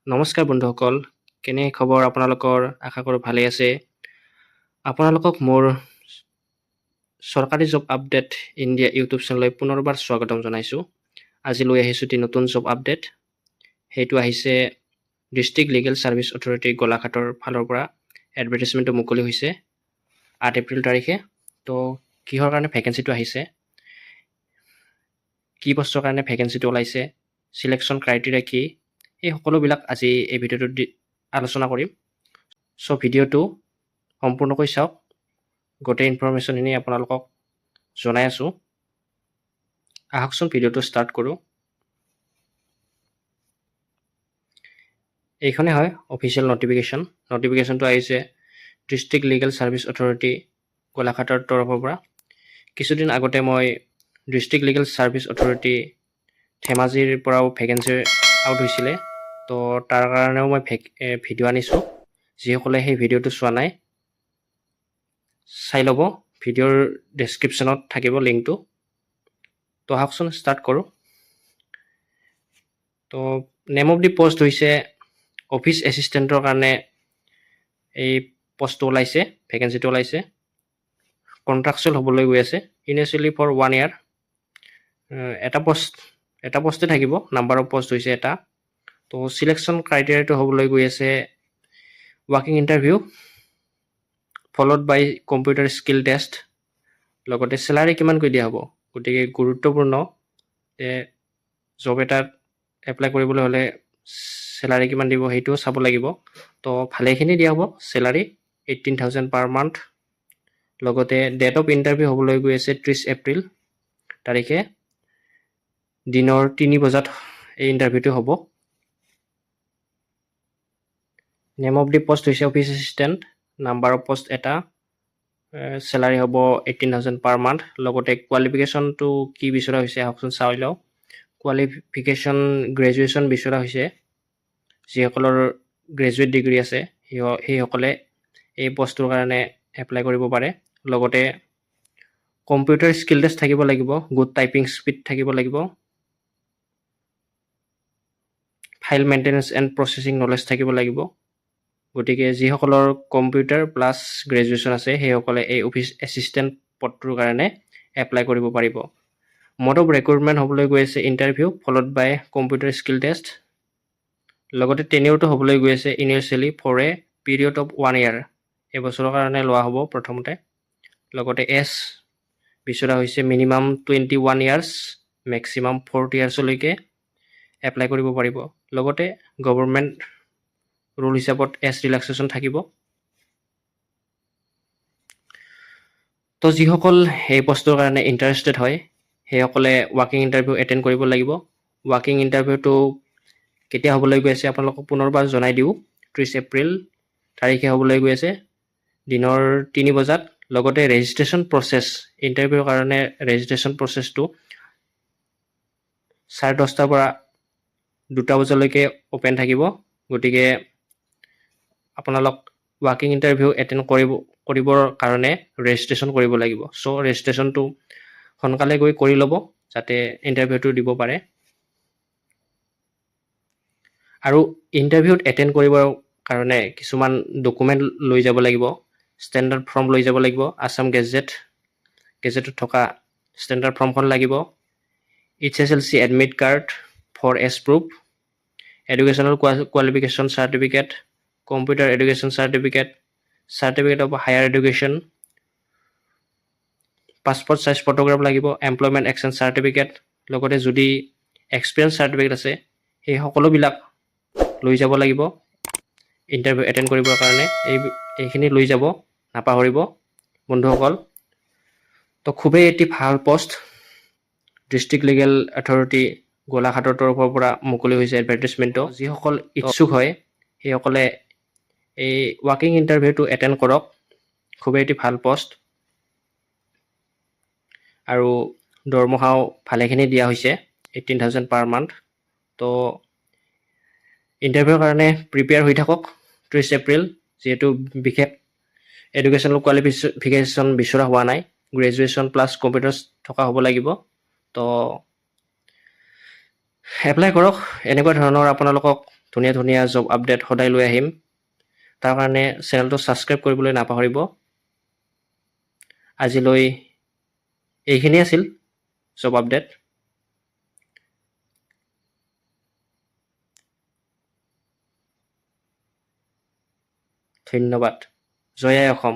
নমস্কাৰ বন্ধুসকল, কেনে খবৰ আপোনালোকৰ? আশা কৰোঁ ভালেই আছে। আপোনালোকক মোৰ চৰকাৰী জব আপডেট ইণ্ডিয়া ইউটিউব চেনেললৈ পুনৰবাৰ স্বাগতম জনাইছোঁ। আজি লৈ আহিছোঁ এটি নতুন জব আপডেট। সেইটো আহিছে ডিষ্ট্ৰিক্ট লিগেল ছাৰ্ভিচ অথৰিটি গোলাঘাটৰ ফালৰ পৰা এডভাৰটাইজমেণ্টটো মুকলি হৈছে 8 এপ্ৰিল তাৰিখে। তো কিহৰ কাৰণে ভেকেঞ্চিটো আহিছে, কি পষ্টৰ কাৰণে ভেকেঞ্চিটো ওলাইছে, চিলেকশ্যন ক্ৰাইটেৰিয়া কি, এই সকলোবিলাক আজি এই ভিডিঅ'টোত আলোচনা কৰিম। চ' ভিডিঅ'টো সম্পূৰ্ণকৈ চাওক, গোটেই ইনফৰমেশ্যনখিনি আপোনালোকক জনাই আছোঁ। আহকচোন ভিডিঅ'টো ষ্টাৰ্ট কৰোঁ। এইখনে হয় অফিচিয়েল নটিফিকেশ্যনটো আহিছে ডিষ্ট্ৰিক্ট লিগেল ছাৰ্ভিচ অথৰিটি গোলাঘাটৰ তৰফৰ পৰা। কিছুদিন আগতে মই ডিষ্ট্ৰিক্ট লিগেল ছাৰ্ভিচ অথৰিটি ধেমাজিৰ পৰাও ভেকেঞ্চি আউট হৈছিলে, তো তাৰ কাৰণেও মই ভিডিঅ' আনিছোঁ। যিসকলে সেই ভিডিঅ'টো চোৱা নাই চাই ল'ব, ভিডিঅ'ৰ ডেছক্ৰিপশ্যনত থাকিব লিংকটো। তো আহকচোন ষ্টাৰ্ট কৰোঁ। তো নেম অফ দি পষ্ট হৈছে অফিচ এছিষ্টেণ্টৰ কাৰণে এই পষ্টটো ওলাইছে, ভেকেঞ্চিটো ওলাইছে। কণ্ট্ৰাকচুৱেল হ'বলৈ গৈ আছে, ইনিচিয়েলি ফৰ 1 year। এটা পষ্টে থাকিব, নাম্বাৰ অফ পষ্ট হৈছে এটা। তো চিলেকশ্যন ক্ৰাইটেৰিয়াটো হ'বলৈ গৈ আছে ৱাকিং interview followed by computer skill test, লগতে চেলাৰী কিমানকৈ দিয়া হ'ব। গতিকে গুৰুত্বপূৰ্ণ যে জব এটাত এপ্লাই কৰিবলৈ হ'লে চেলাৰী কিমান দিব সেইটোও চাব লাগিব। তো ভালেখিনি দিয়া হ'ব চেলাৰী, 18,000 পাৰ মান্থ। লগতে ডেট অফ ইণ্টাৰভিউ হ'বলৈ গৈ আছে 30 এপ্ৰিল তাৰিখে, দিনৰ 3 বজাত এই ইণ্টাৰভিউটো হ'ব। নেম অফ দি পষ্ট হৈছে office assistant, number of post এটা, চেলাৰী হ'ব 18,000 পাৰ মান্থ। লগতে কোৱালিফিকেশ্যনটো কি বিচৰা হৈছে আহকচোন চাই লওঁ। কোৱালিফিকেশ্যন গ্ৰেজুৱেশ্যন বিচৰা হৈছে। যিসকলৰ গ্ৰেজুৱেট ডিগ্ৰী আছে সেইসকলে এই পষ্টটোৰ কাৰণে এপ্লাই কৰিব পাৰে। লগতে কম্পিউটাৰ স্কিল টেষ্ট থাকিব লাগিব, গুড টাইপিং স্পীড থাকিব লাগিব, file maintenance and processing knowledge থাকিব লাগিব। গতিকে যিসকলৰ কম্পিউটাৰ প্লাছ গ্ৰেজুৱেশ্যন আছে সেইসকলে এই অফিচ এছিষ্টেণ্ট পদটোৰ কাৰণে এপ্লাই কৰিব পাৰিব। মোড অফ ৰিক্ৰুটমেণ্ট হ'বলৈ গৈ আছে interview followed by computer skill test. লগতে টেনিয়ৰটো হ'বলৈ গৈ আছে initially for a period of 1 year, এবছৰৰ কাৰণে লোৱা হ'ব প্ৰথমতে। লগতে এজ বিচৰা হৈছে মিনিমাম 21 years, মেক্সিমাম 40 yearsলৈকে এপ্লাই কৰিব পাৰিব। লগতে গভৰ্ণমেণ্ট ৰুল হিচাপত এজ ৰিলেক্সেশ্যন থাকিব। তো যিসকল এই পষ্টৰ কাৰণে ইণ্টাৰেষ্টেড হয় সেইসকলে ৱাকিং ইণ্টাৰভিউ এটেণ্ড কৰিব লাগিব। ৱাকিং ইণ্টাৰভিউটো কেতিয়া হ'বলৈ গৈ আছে আপোনালোকক পুনৰবাৰ জনাই দিওঁ, 30 এপ্ৰিল তাৰিখে হ'বলৈ গৈ আছে দিনৰ 3 বজাত। লগতে ৰেজিষ্ট্ৰেশ্যন প্ৰচেছ, ইণ্টাৰভিউৰ কাৰণে ৰেজিষ্ট্ৰেশ্যন প্ৰচেছটো 10:30 পৰা 2 বজালৈকে অ'পেন থাকিব। গতিকে আপোনালোক ৱাকিং ইণ্টাৰভিউ এটেণ্ড কৰিবৰ কাৰণে ৰেজিষ্ট্ৰেশ্যন কৰিব লাগিব। চ' ৰেজিষ্ট্ৰেশ্যনটো সোনকালে গৈ কৰি ল'ব যাতে ইণ্টাৰভিউটো দিব পাৰে। আৰু ইণ্টাৰভিউত এটেণ্ড কৰিবৰ কাৰণে কিছুমান ডকুমেণ্ট লৈ যাব লাগিব। ষ্টেণ্ডাৰ্ড ফৰ্ম লৈ যাব লাগিব, আছাম গেজেটত থকা ষ্টেণ্ডাৰ্ড ফৰ্মখন লাগিব, HSLC admit card for age proof, educational qualification certificate, computer education certificate of higher education, passport size photograph লাগিব, এমপ্লয়মেণ্ট এক্সচেঞ্জ চাৰ্টিফিকেট, লগতে যদি এক্সপিৰিয়েঞ্চ চাৰ্টিফিকেট আছে সেই সকলোবিলাক লৈ যাব লাগিব ইণ্টাৰভিউ এটেণ্ড কৰিবৰ কাৰণে। এইখিনি লৈ যাব নাপাহৰিব বন্ধুসকল। তো খুবেই এটি ভাল পষ্ট, ডিষ্ট্ৰিক্ট লিগেল অথৰিটি গোলাঘাটৰ তৰফৰ পৰা মুকলি হৈছে এডভাৰটাইজমেণ্টটো। যিসকল ইচ্ছুক হয় সেইসকলে এই ৱাকিং ইণ্টাৰভিউটো এটেণ্ড কৰক, খুবেই এটি ভাল পষ্ট আৰু দৰমহাও ভালেখিনি দিয়া হৈছে, 18,000 পাৰ মান্থ। তো ইণ্টাৰভিউৰ কাৰণে প্ৰিপেয়াৰ হৈ থাকক 30 এপ্ৰিল, যিহেতু বিশেষ এডুকেশ্যনেল কোৱালিফিকেশ্যন বিচৰা হোৱা নাই, গ্ৰেজুৱেশ্যন প্লাছ কম্পিউটাৰ থকা হ'ব লাগিব। তো এপ্লাই কৰক। এনেকুৱা ধৰণৰ আপোনালোকক ধুনীয়া ধুনীয়া জব আপডেট সদায় লৈ আহিম। তাৰ কাৰণে চেনেলটো ছাবস্ক্ৰাইব কৰিবলৈ নাপাহৰিব। আজিলৈ এইখিনি আছিল জব আপডেট। ধন্যবাদ। জয় আই অসম।